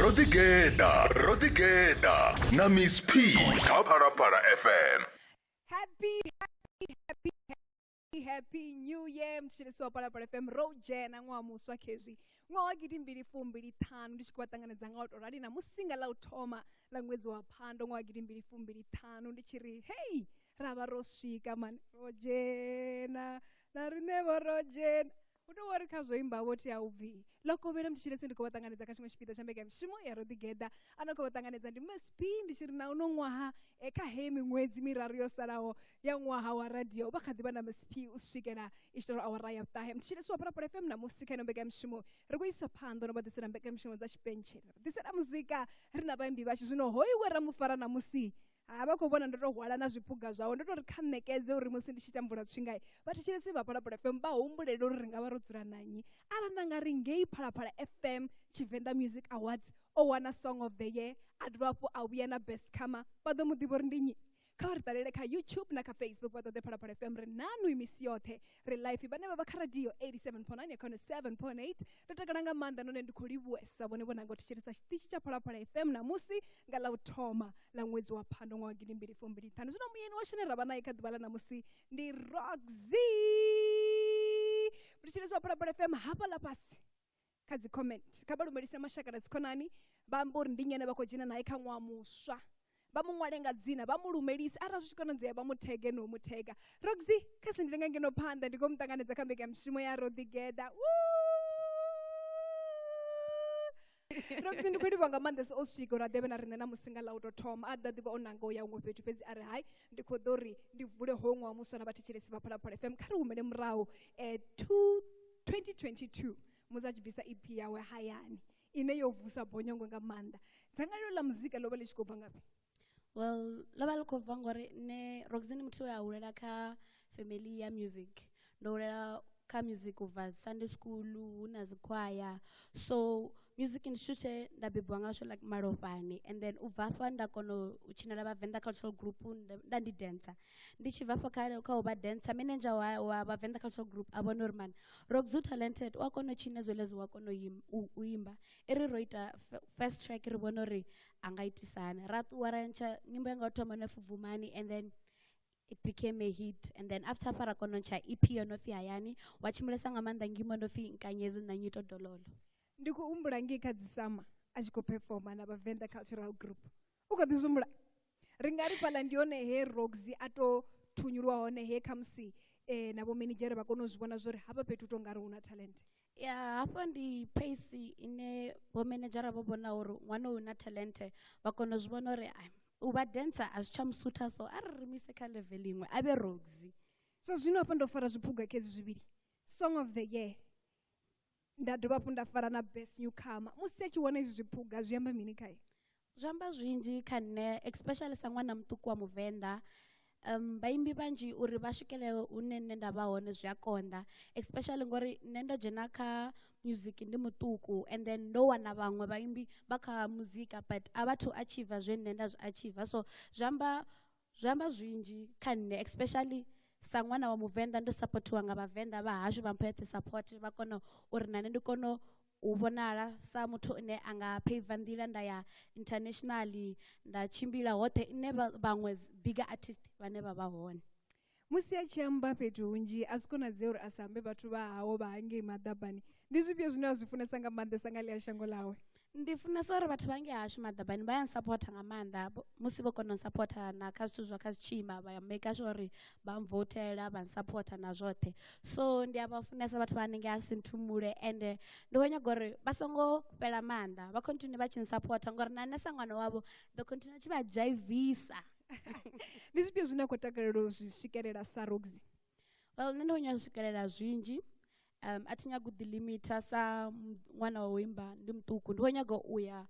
Rodigeda, na Miss P, Para FM. Happy New Year mtshiriso para FM Rojena ngwamuswa khezwi ngwagidi 2025 ndichikwatangana ngauri already na musinga la uthoma la ṅwedzi wa phando ngwagidi 2025 ndichiri hey rava roswika man Rojena na rinevo Rojena utowari kazvo imba voti aubvi loko vena mtichirese ndikovatanganidza kachimwe chipiḓa cha mbeka mishimo ya Rodigeda anokovatanganidza ndi Miss P ndichiri na uno ṅwaha ekahe miṅwedzi miraru yo salaho ya ṅwaha wa radio vha kha ḓi vha na Miss P u swikela itshitoro awara ya vhuṱahe mtshirisi wa Parapara FM na musika ino mbeka mishimo ri khou isa phanḓa no vha ḓisela mbeka mishimo dza tshipentshela ḓisela muzika ri na vhaimbi vhashu zwino hoiwe ra mufara na musi vha khou vhona ndo to hwala na zwiphuga zwawo ndo to ri kha ṋekedze uri musi ndi tshi tambula tshingai vhathetshelesi vha Phalaphala FM vha humbulela uri ri nga vha ro dzula na nnyi arali na nga ri ngei Phalaphala FM Tshivenḓa Music Awards o wana Song of the Year a dovha hafhu a vhuya na Best Comer vha ḓo mu ḓivha uri ndi nnyi kha vha ri ṱalele kha YouTube na kha Facebook vha ṱoḓe Phalaphala FM ri nanu imisi yoṱhe ri live vhane vha vha kha radio 87.9 ya khone 7.8 ndo takala nga maanḓa none ndi khou livhuwesa vhone vho nanga u thetshelesa tshiṱitshi tsha Phalaphala FM namusi nga ḽa u thoma ḽa ṅwedzi wa phando ṅwaha gidi 2025 zwino muyeni wa shene ra vha naye kha ḓuvha ḽa namusi ndi Roxy mthetshelesi wa Phalaphala FM hafha ḽa fhasi kha dzi comment kha vha lumelise mashaka na dzikhonani vha amba uri ndi nyene vha khou dzhena naye kha ṅwaha muswa vha mu ṅwale nga dzina vha mu lumelise arali zwi tshi konadzea vha mu thege no mu thega Roxy kha si ndilenga ngeno phanḓa ndi khou muṱanganedza kha mbeka mishumo ya Rodigeda Roxy ndi khou livha nga maanḓesa o swika uri a ḓevhe na riṋe na musinga ḽa u tou thoma a ḓa ḓivha o nanga u ya huṅwe fhethu fhedzi a ri hai ndi khou ḓo ri ndi vule hoyo ṅwaha muswa na vhathetshelesi vha Phalaphala FM kha ri humele murahu 2022 musi a tshi bvisa EP yawe hayani ine yo vusa bonyongo nga maanḓa dzangalelo ḽa muzika ḽo vha ḽi tshi khou bva ngafhi Well, lava ḽi khou bva ngori nne Roxy ndi muthu we a hulela kha family ya music ndo hulela kha music ubva Sunday school hu na dzikhwaya so music ndi tshithu tshe nda bebiwa ngasho like malofhani and then ubva hafha nda kona u tshinela vhavenḓa cultural group nda ndi dancer ndi tshi bva hafha kha u vha dancer manager wa vhavenḓa cultural group a vhona uri man Roxy talented u a kona u tshina zwelezwo u a kona u imba i ri ro ita first track ri vhona uri a nga itisana ra ṱuwa ra ntsha nyimbo ya nga u thoma no Fuvumani and then it became a hit and then after para kona ntsha EP yo no pfi hayani wa tshimbilesa nga maanḓa ngimo no pfi nkanyezi na nyito dololo ndi khou humbula ngei kha dzisama a tshi khou performa na vhavenḓa cultural group u khou ḓi zhumbula ri nga ri fhaḽa ndi hone he Roxy a to thunyulwa hone he kha musi na vho manager vha kona u zwi vhona zwori hafha fhethu to nga ri huna talent ya hafha ndi pace ine vho manager vho vhona uri ṅwana u na talent vha kona u zwi vhona uri u vha dancer a zwi tsha musutha so a ri mise kha level iṅwe a vhe Roxy so zwino hafha ndo fara zwiphuga khezwi zwivhili Song of the Year nda dovha hafhu nda fara na Best Newcomer musi a tshi wana izwi zwiphuga zwi amba mini khaye zwi amba zwinzhi kha nne especially sa ṅwana muṱuku wa muvenḓa vhaimbi vhanzhi uri vha swikele hune nne nda vha hone zwi a konḓa especially ngori nne ndo dzhena kha music ndi muṱuku and then ndo wana vhaṅwe vhaimbi vha kha muzika but a vhathu achieve zwe nne nda zwi achieve so zwi amba zwinzhi kha nne especially sa ṅwana wa muvenḓa ndo supportiwa nga vhavenḓa vha hashu vha mpho yoṱhe support vha kona uri na nne ndi kona u vhonala sa muthu ane a nga pavea nḓila nda ya internationally nda tshimbila hoṱhe ine vhaṅwe bigger artist vhane vha vha hone musi a tshi amba fhethu hunzhi a zwi konadzea uri a sa ambe vhathu vha hawo vha hangei maḓabani ndi zwifhio zwine a zwi funesa nga maanḓesa nga ḽia shango ḽawe ndi funesa uri vhathu vhange hashu maḓabani vha ya nsupporta nga maanḓa musi vho kona u supporta na kha zwithu zwa kha zwitshima vha ya make sure uri vha mvotela vha nsupporta na zwoṱhe so ndi a vha funesa vhathu vha hanengei a sinthumule ende ndi khou nyaga uri vha songo fhela maanḓa vha continue vha tshi nsupporta ngori na nne sa ṅwana wavho ndo continue tshi vha jaivisa ndi zwifhio zwine a khou takalela u zwi swikelela sa Roxy well nne ndi khou nyaga u swikelela zwinzhi a thi nyaga u ḓilimita sa ṅwana wa u imba ndi muṱuku ndi khou nyaga u ya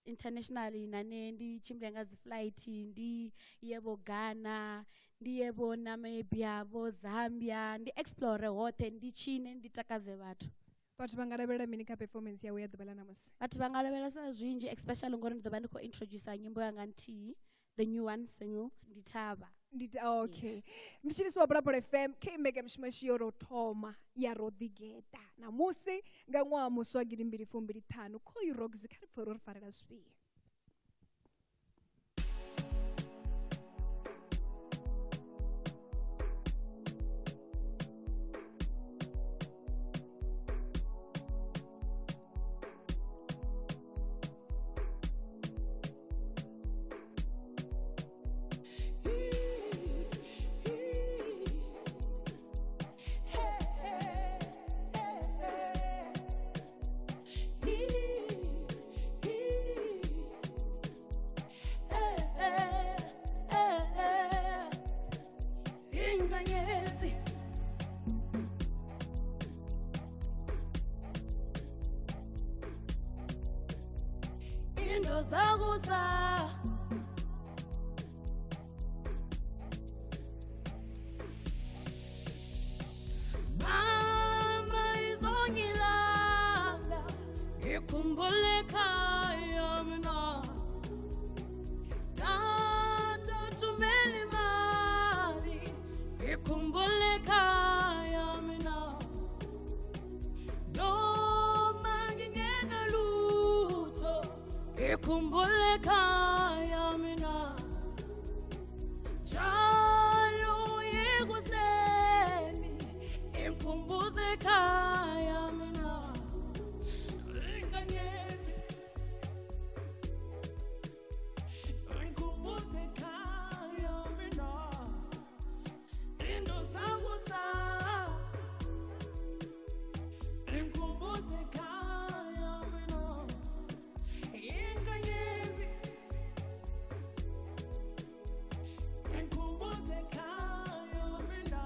internationally nane ndi tshimbile nga dzi flight ndi ye vho Ghana ndi ye vho Namibia vho Zambia ndi explore hoṱhe ndi tshine ndi takadze vhathu vhathu vha nga lavhelela mini kha performance yawe ya ḓuvha ḽa namusi vhathu vha nga lavhelesa zwinzhi especially ngori ndi ḓo vha ndi khou introduce nyimbo yanga nthihi the new one single ndi Thavha Okay. Mshilisi wa Parapara FM ke mega mshimashio rotoma ya rodigeta. Na musi ngangwa muso agiri 2025 ko yurog zikari poror farala spi. Kumbule kaya mina Jalo yeguseni Imkumbuze kaya mina Linganyezi Imkumbuze kaya mina Indo sagusa Imkumbuze kaya mina Inganyezi Imkumbuze kaya mina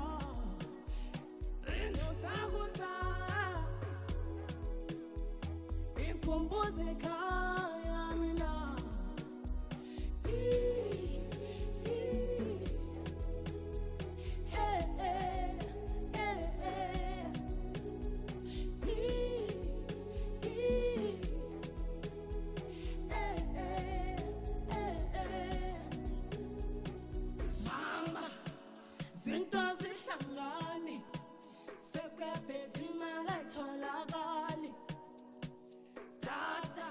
Indo sagusa Imkumbuze kaya mina Mama, zinto zihlangane sekuyaphetha imali ayitholakali Tata,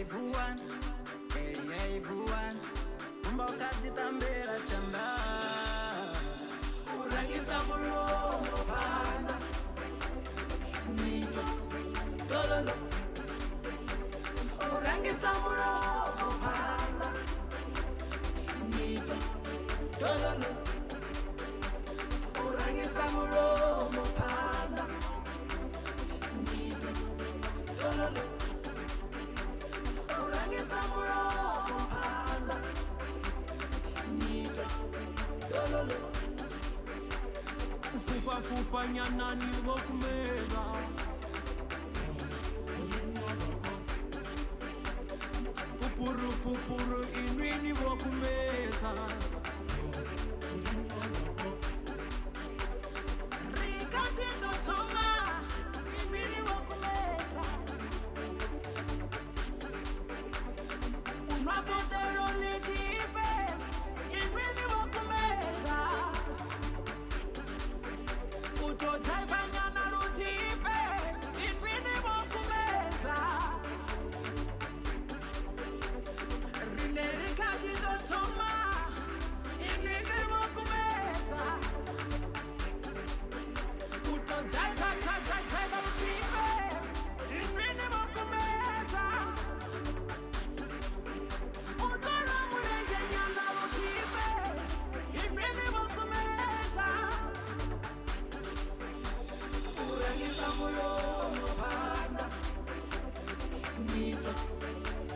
vuan, vuan. Mboka ditambela chanda. Urangisa mulomo panda. Nito, dololo. Urangisa mulomo panda. Nito, dololo. Urangisa mulomo panda. Nito, dololo. Urangisa mulomo panda. Nito, dololo. Kupa nyana ni wokumeza. Pupuru inwini wokumeza. Rika dito toma inwini wokumeza. Unwapotero litipes inwini wokumeza. Utochaibanyana lutipes inwini wokumeza. Rinerika dito toma inwini wokumeza. Utochaiba lutipes inwini wokumeza. Utoramulenge nyana lutipes inwini wokumeza. Urangisa mulomo panda. Nito,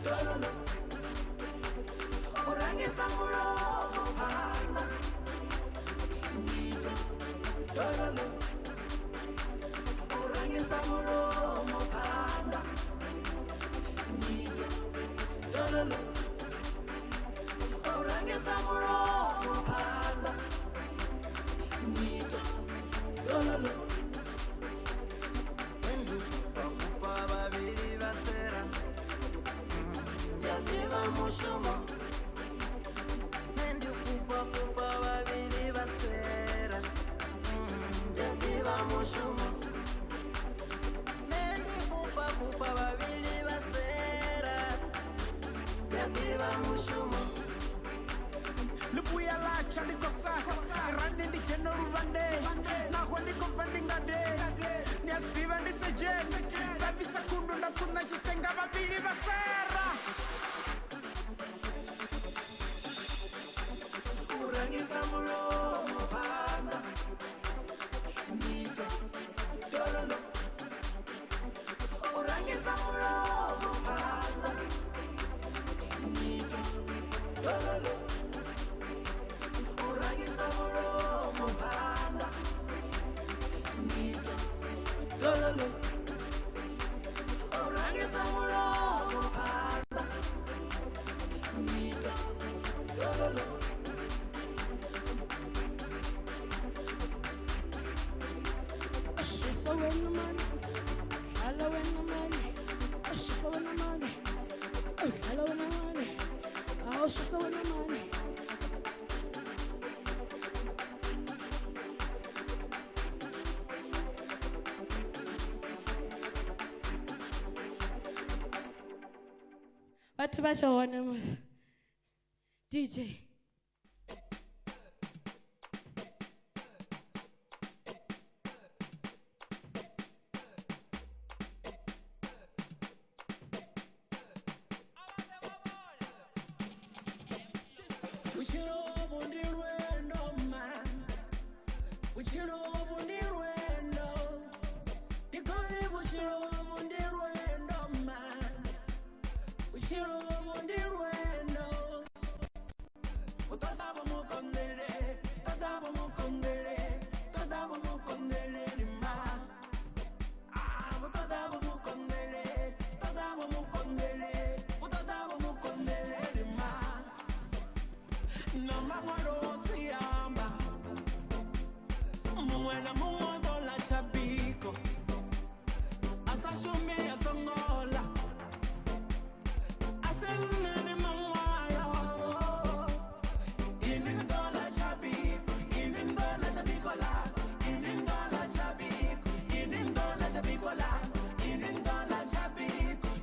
dololo. Urangisa mulomo panda. Nito, dololo. Urangisa mulomo panda. Nito, dololo. Urangisa mulomo panda. Nito, dololo. Kupa babiri basera. Yadiva mushumo. Nendi kupa babiri basera. Yadiva mushumo. Nendi kupa babiri basera. Yadiva mushumo. Lupuya la chandiko saka Randi di general vande Na huandi kufandinga de Nia Steven di sejes Tabi sakundu na funa chisenga babili basera Urangisa mulomo panda. Nito, dololo. Urangisa mulomo panda. Nito, dololo. Urangisa mulomo panda. Nito, dololo. Urangisa mulomo panda. Nito, dololo. Shifa when the money, hello when the money, shifa when the money, hello when the money, oh shifa when the money. What about your name? DJ.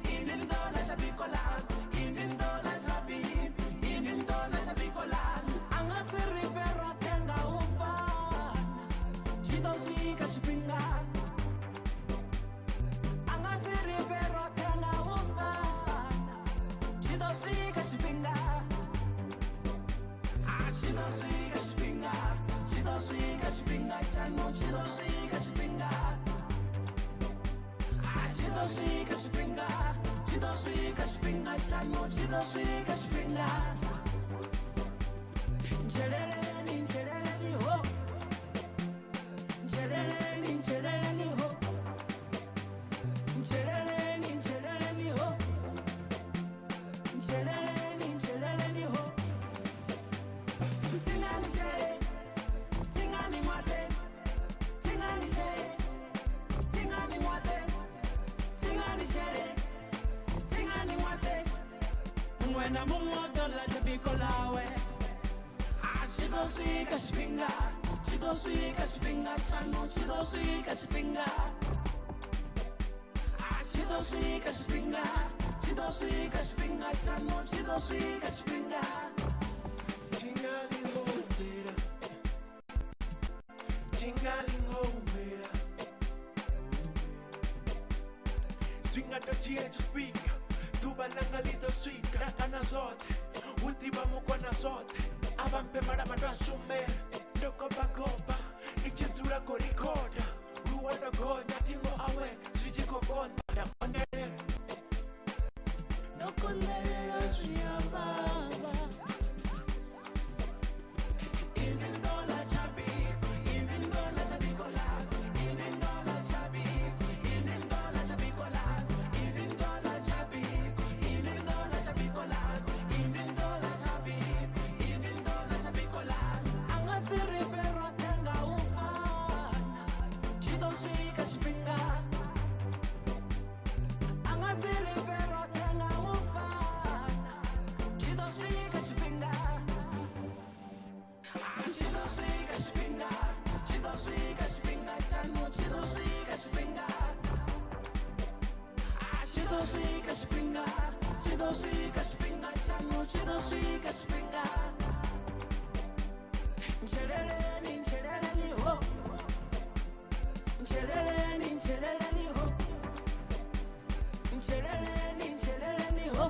Inendola, chidosika chipinga, chidosika chipinga chano, chidosika chipinga. Nchereleni, nchereleni ho, nchereleni, nchereleni ho, nchereleni, nchereleni ho, nchereleni, nchereleni ho. Tingani shere, tingani mwate, tingani shere, tingani mwate, tingani shere, tingani mwate. Mwena mumwoto la jabiko lawe. Chidosika chipinga, chidosika chipinga chano, chidosika chipinga. Chidosika chipinga, chidosika chipinga chano, chidosika chipinga. Tingali ngomera, tingali ngomera. Singadochie chipinga, tubalanga lidosika nakana zote, ultimamu kwana zote. Abampe maramano asume, no copa copa, nichizura korikoda. Ruwana gonya tingo awe, sijiko konda onere. No konera chiababa. Inendola chabiko, inendola chabikola, inendola chabiko, inendola chabikola, inendola chabiko, inendola chabikola, inendola chabiko, inendola chabikola. Angasiri pero tenga ufana, chidosika chipinga. Angasiri pero tenga ufana, chidosika chipinga. Chidosika chipinga, chidosika chipinga chano, chidosika chipinga. Chidosika chipinga, chidosika chipinga chano, chidosika chipinga. Nchereleni, nchereleni ho, nchereleni, nchereleni ho, nchereleni, nchereleni ho,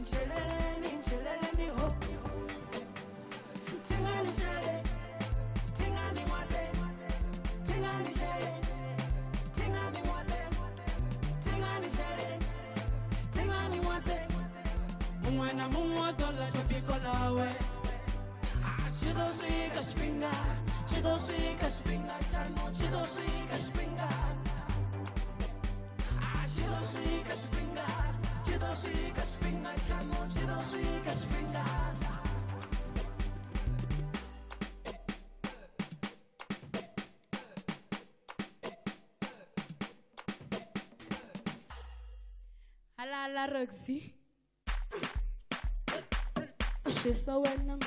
nchereleni, nchereleni ho. Tingani shere, tingani mwate, tingani shere, tingani mwate, tingani shere, tingani mwate. Mwena mumwoto la chapiko lawe. Chidosika chipinga, chidosika chipinga chano, chidosika chipinga. Chidosika chipinga, chidosika chipinga chano, chidosika chipinga. Halala Roxy. She's so winning.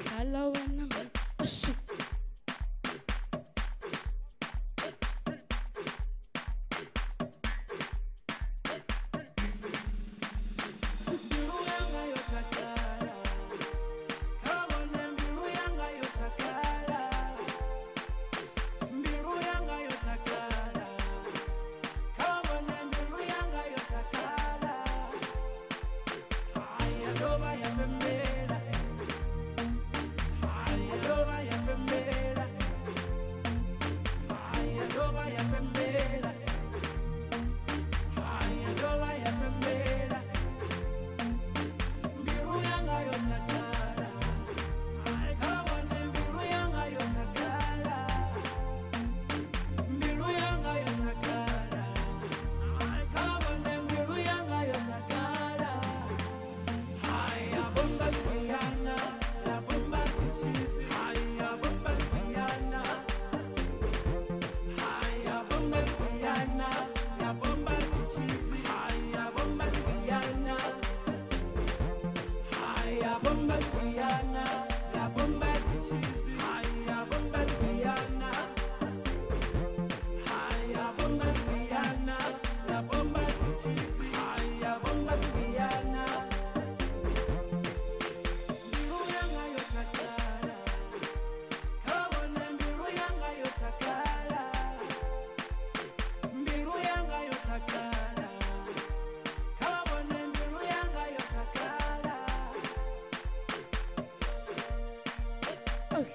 Hello, winning. She.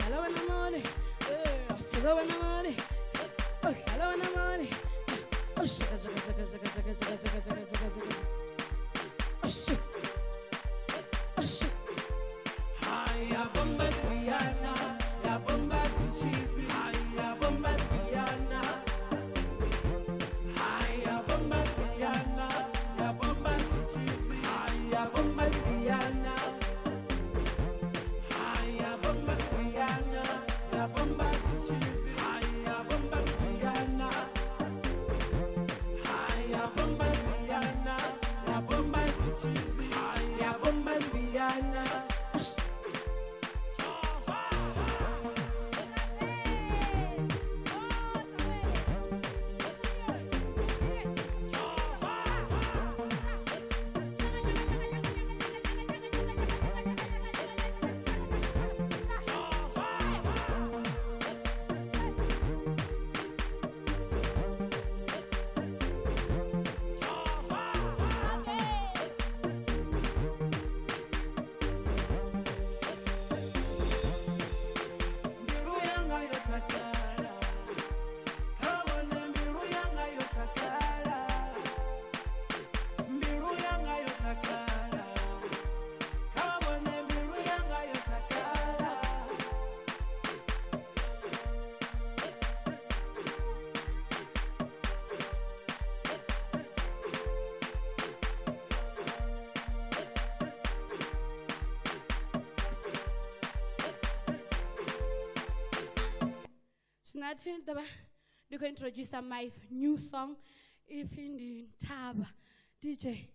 Hello in the morning. Hello in the morning. Oh, hello in the morning. Haya bomba Diana, ya bomba Chizi, haya bomba Diana. Haya bomba Diana, ya bomba Chizi, haya bomba Diana. Haya bomba Diana, ya bomba Chizi, haya bomba Diana. Haya bomba Diana, ya bomba Chizi, haya bomba Diana. Nothing. You can introduce my new song, If in the Tab. DJ.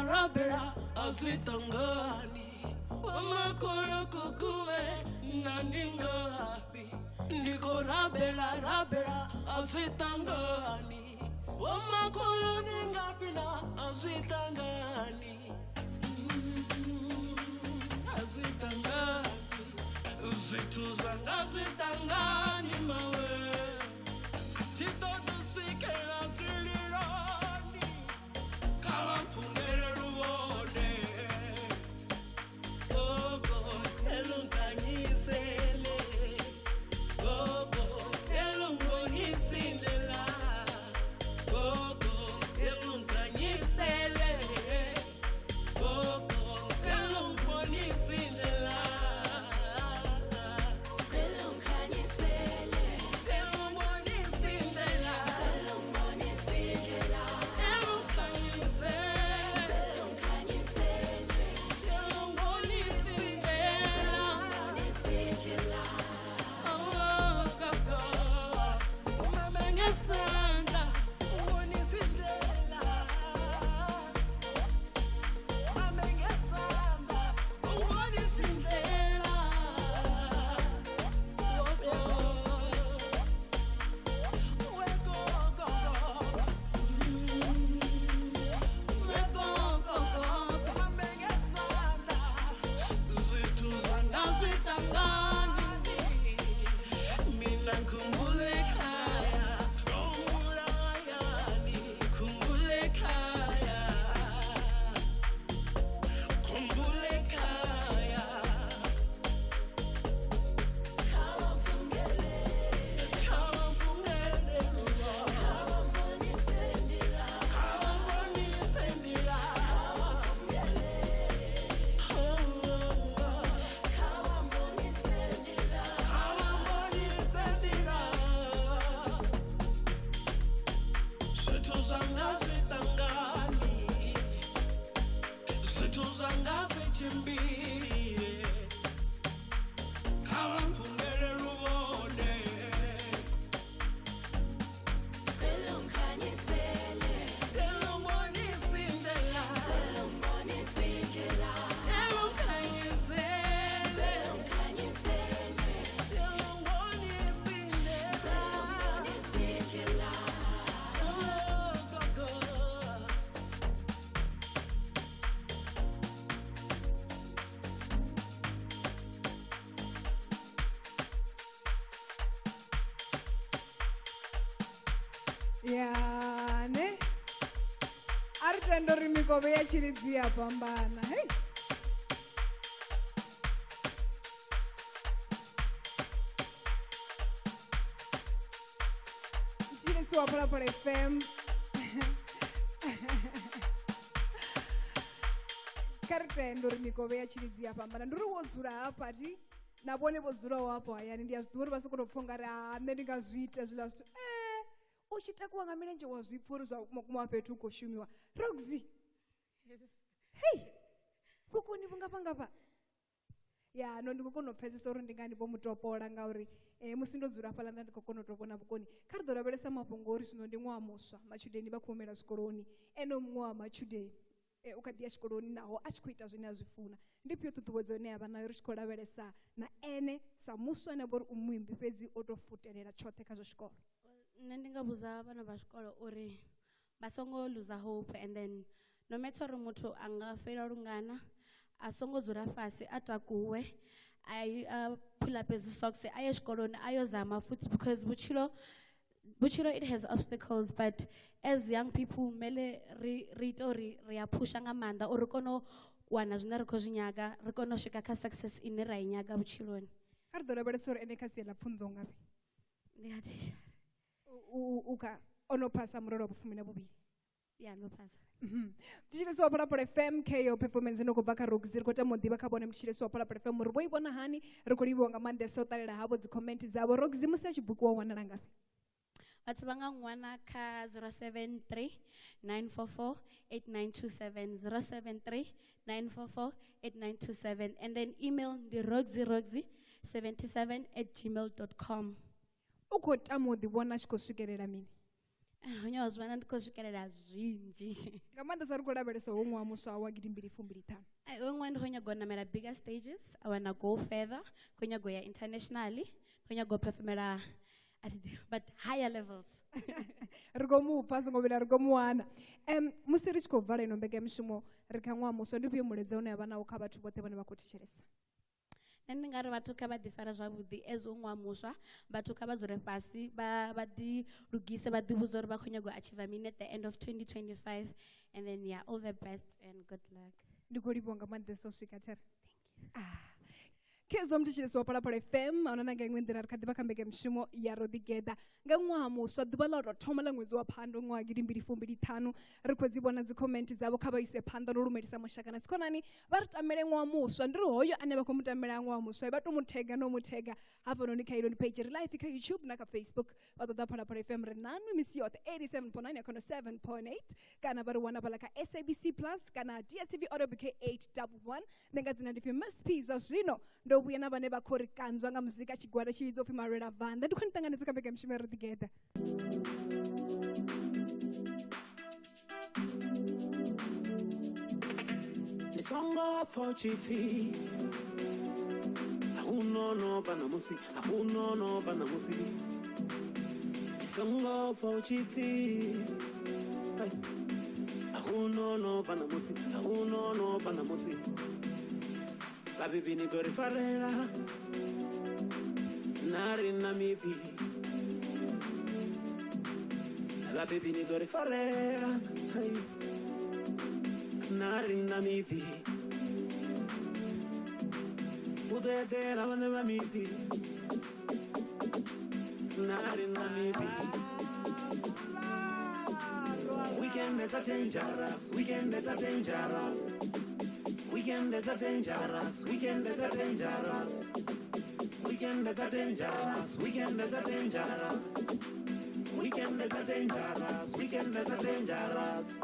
Rabera azitangani Wamakolo kukue naningapi Niko rabera azitangani Wamakolo ningapi na azitangani Azitangani Zituzanga azitangani mawe Tito dusike azilirani Kawafungere ruwone Gogo telunganyisele Gogo telungonisindela Gogo telunganyisele Gogo telungonisindela Telunganyisele Ya, ne? Ari tendo ri mikove ya chiridzi yapambana. Hey. Chiridzi wa Parapara FM. Kari tendo ri mikove ya chiridzi yapambana. Nduri wodzura hapa ti. Nabone vodzura wapo hayani ndiyazvidziwa uri vasokutopfunga ri hane ndingazviita zvila zvito. Uchitakuwa nga milenje wa zvipfuri zvakumapetu ukoshumiwa. Roxy. Hey. Kukuni vungapangapa. Ya, no ndikokonopfesesa uri ndinganipo mutopola ngauri musindodzura pala ndandikokondotopona vukoni. Kari dzoraveresa mapungo uri zvino ndimwa muswa machudeni vakuomera zvikoroni eno mumwe machudeni ukadiya chikoroni nawo achikuita zvine azvifuna ndipyo tutuwedzo neyava nayo richikoraveresa naene samuswa nebori umwimbi pedzi otofuterera chote kazvochikoro. Ndingabuza vana vachikoro uri vasongoluza hope, and then no matter uri muthu angafeira rungana asongodzura pasi atakuwe pull up his socks aye chikoroni ayozama futhi, because buchilo it has obstacles, but as young people mele riyapusha ngamanda uri kono wana zvine riko zvinyaga rikono svika ka success ine rainyaga buchiloni. Ari dzoraveresa uri ene kasiyela pfunzo ngapi? Ndikati uka onopasa muroro wapufumi navuviri. ya ndopasa. Mtichiresi wa Parapara FM KO performance inokubva kaRoxy rikota mudhi vakabona mtichiresi wa Parapara FM muri voivona hani rikuriviwa ngamandesa otarira havo dzikomenti dzavo. Roxy musi achibhuku wawanara ngapi? Vati vanga ngwana ka 073 944 8927 073 944 8927, and then email the roxy77@gmail.com. Ukota mudhi vona achikosvikerera mini? Unyawazwana ndikozvikerera zvinji. Ngamandesa rikuraveresa umwe wamuswa wagidi 225. Umwe ndihonya go namera bigger stages. I wanna go further. Konya go ya internationally. Konya go performera but higher levels. Rigomupa songobela rigomuwana. Musi richikobvala inombeke mishumo rikamwa muswa ndipyo muledza une yavana ukha vathu vothe vane vakoticheresa. Ndingari vhathu kha vha ḓifara zwavhuḓi as uṅwa muswa, vhathu kha vha dzule fhasi vha ḓi lugise vha ḓivhudza uri vha khou nyaga u achieve mini at the end of 2025, and then yeah, all the best and good luck. Ndikolipo ngamandesa osvika tere. Kezo mtichiresi wa Parapara FM aonana ngaimwendera rikadhiva kambeke mishumo yaro together ngamwaha muswa dhuva lau rothoma la mwedzi wa phando mwaha 2025 rikodzivona dzikomenti dzavo kha vaise phanda norumelisa mashaka na sikonani varitamele mwaha muswa ndiri hoyo ane vakomutamela mwaha muswa vatomutega nomutega hapa noni kailo ni page live ka YouTube na ka Facebook vatota Parapara FM renanu misi yote 87.9 yakono 7.8 kana vari wana pala ka SABC Plus kana DSTV Audio BK 811 nengadzina ndifi maspiza zvino ndobuya navane vakhorikanzwa nga muzika chigwada chividzo pfi Marela Vanda ndikhonitanganidza kambeka mishumero together. Songo for chipi no banamusi no banamusi Songo for chipi no banamusi no banamusi Baby ni gori farela Nari na mipi Baby ni gori farela Nari na mipi Udete la mande na mipi Nari na mipi Weekend is a dangerous Weekend is a dangerous Weekend is a dangerous, weekend is a dangerous, weekend is a dangerous, weekend is a dangerous, weekend is a dangerous, weekend is a dangerous.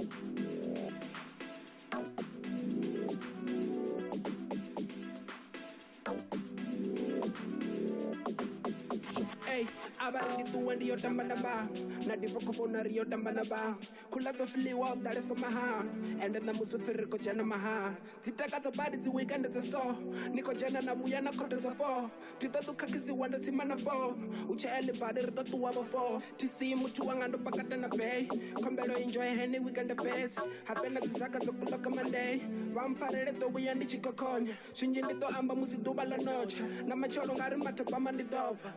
Hey, abari tu wendi yo tamba tamba, na divoko fona rio tamba tamba. Kulazo fili wa Dar es Salaam, and then the musufiri ko jana maha. Zitaka to body zi weekend is so. Niko jana na buya na kote za fo. Titatu kakisi wanda timana fo. Uche ele body rito tu wabo fo. Tisi mutu wangando pakata na pay. Kombero enjoy any weekend the best. Hapena zisaka zo kuloka Monday. Vampare to buya ndi chikokonya. Shinji ndito amba musi duba la noche. Na machoro ngari matapa mandi dova.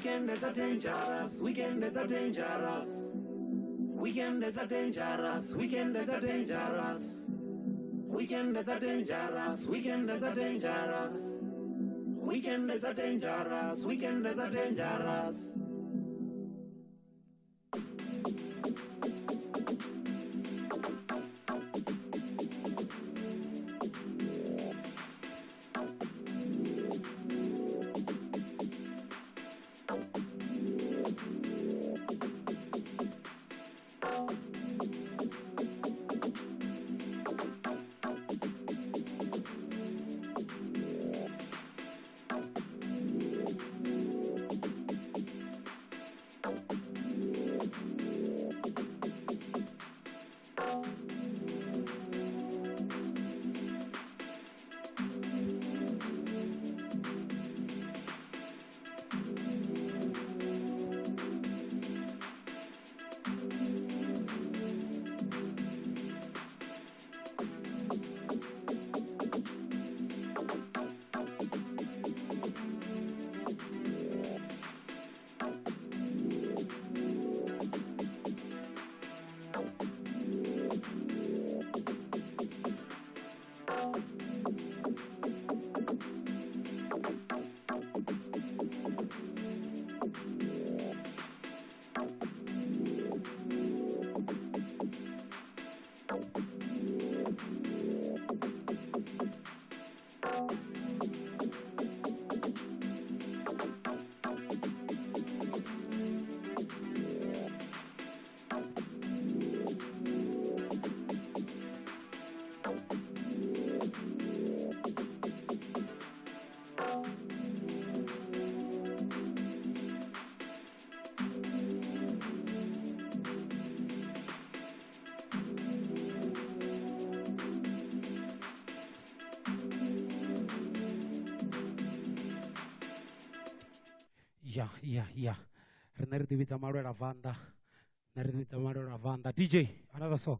Weekends are dangerous. Weekends are dangerous. Weekends are dangerous. Weekends are dangerous. Weekends are dangerous. Weekends are dangerous. Weekends are dangerous. Weekends are dangerous. Yeah. Renerdivita Marora Vanda. Nervita Marora Vanda. DJ, another song.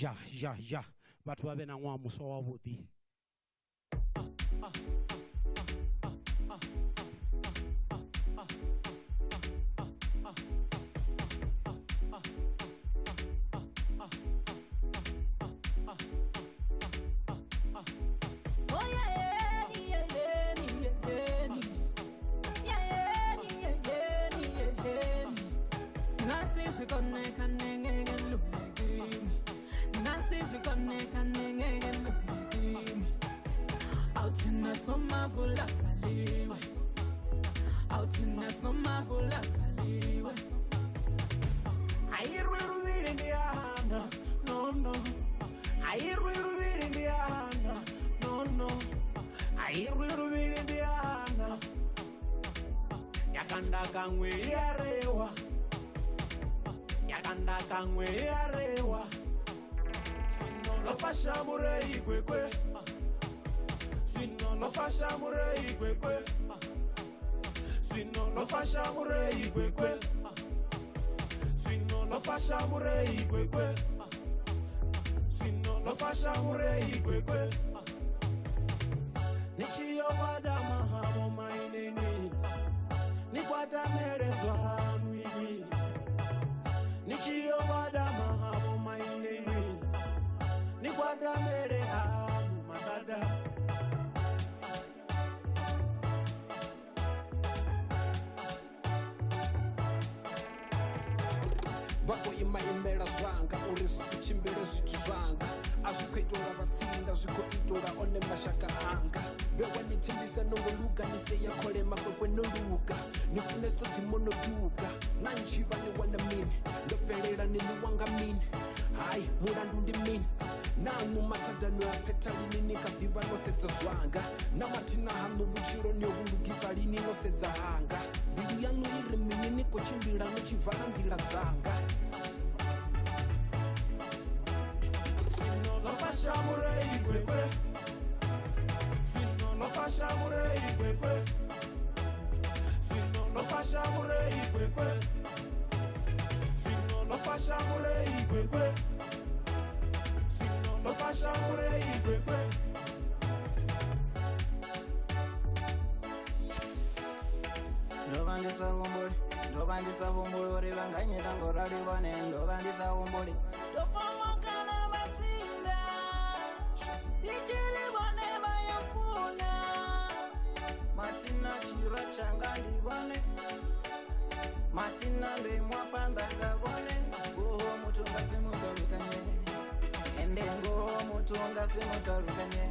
ya batho ba be na ngwa moso wa bodi. Bako imaimela zwanga uri zvichimbere zvithu zvanga azvikuitora vatsinda zvikuitora one mashaka anga bewa nitembisa nongoluka niseyakholema kwekwenoluka nifuneso dzimonoduka nanjiva niwana mini ndobvelela niniwanga mini hayi mulandu ndi mini namwe matadano apeta lini nikadiva nosedza zwanga namatina hanu vuchiro niyokulugisa lini nosedza hanga mbilu yanu iri mini nikochimbila nochivala ndila dzanga Shamurei kwekwe Sino no fasha murei kwekwe Sino no fasha murei kwekwe Sino no fasha murei kwekwe Sino no fasha murei kwekwe Ndobandisa humburi uri vanganyita ngorari wane ndobandisa humburi Ndopomokana vatsinda Ndichiri vone vayafuna Matina chiro changa ndivone Matina ndemwa pandanga vone Goho mutunga simugarukanye Ende ngoho mutunga simugarukanye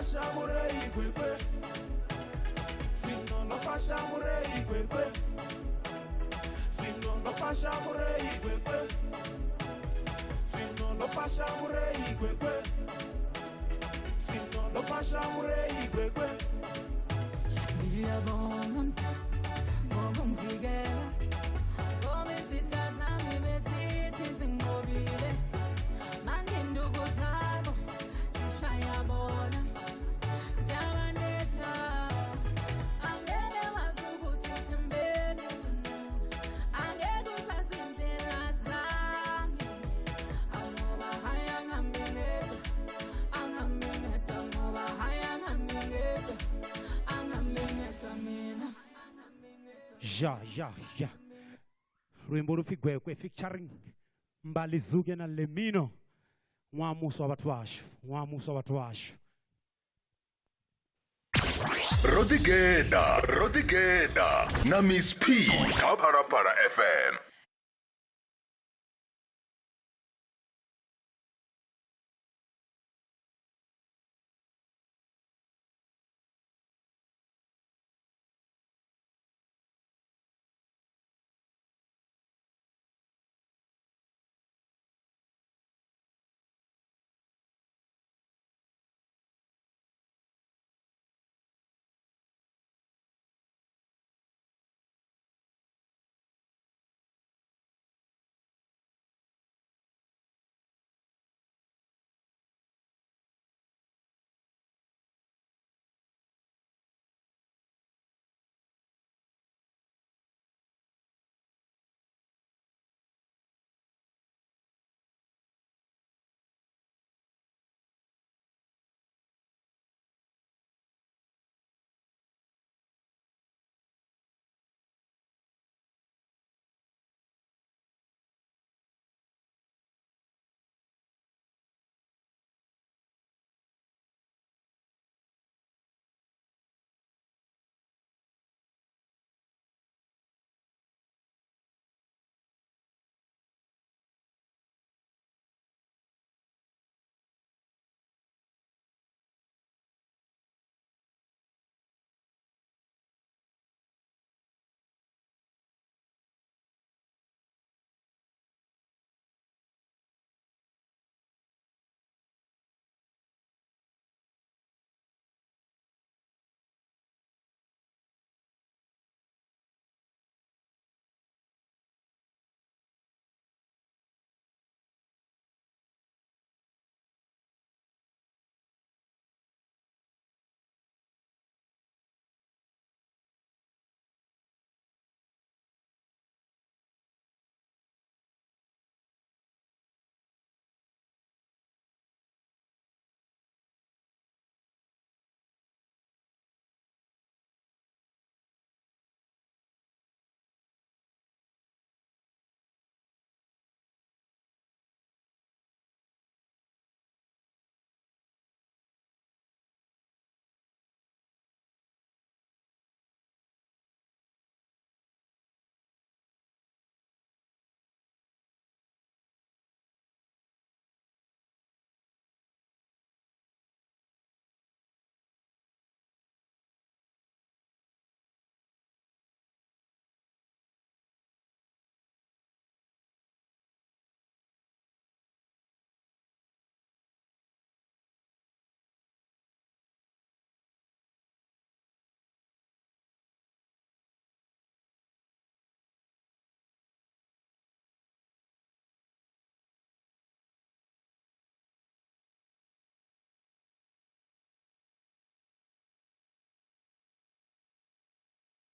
Fasha murei kwekwe Sino no fasha murei kwekwe Sino no fasha murei kwekwe Sino no fasha murei kwekwe Sino no fasha murei kwekwe Ngiyabonga ngokumvikela Ngoba izitha zami besithi zingqobile Manje induku zabo zishaya bona Ya Rwimbo rufigwekwe featuring Mbalizuke na Lemino Mwamuso wa watu washu Rodigeda na Miss P Kaparapara FM.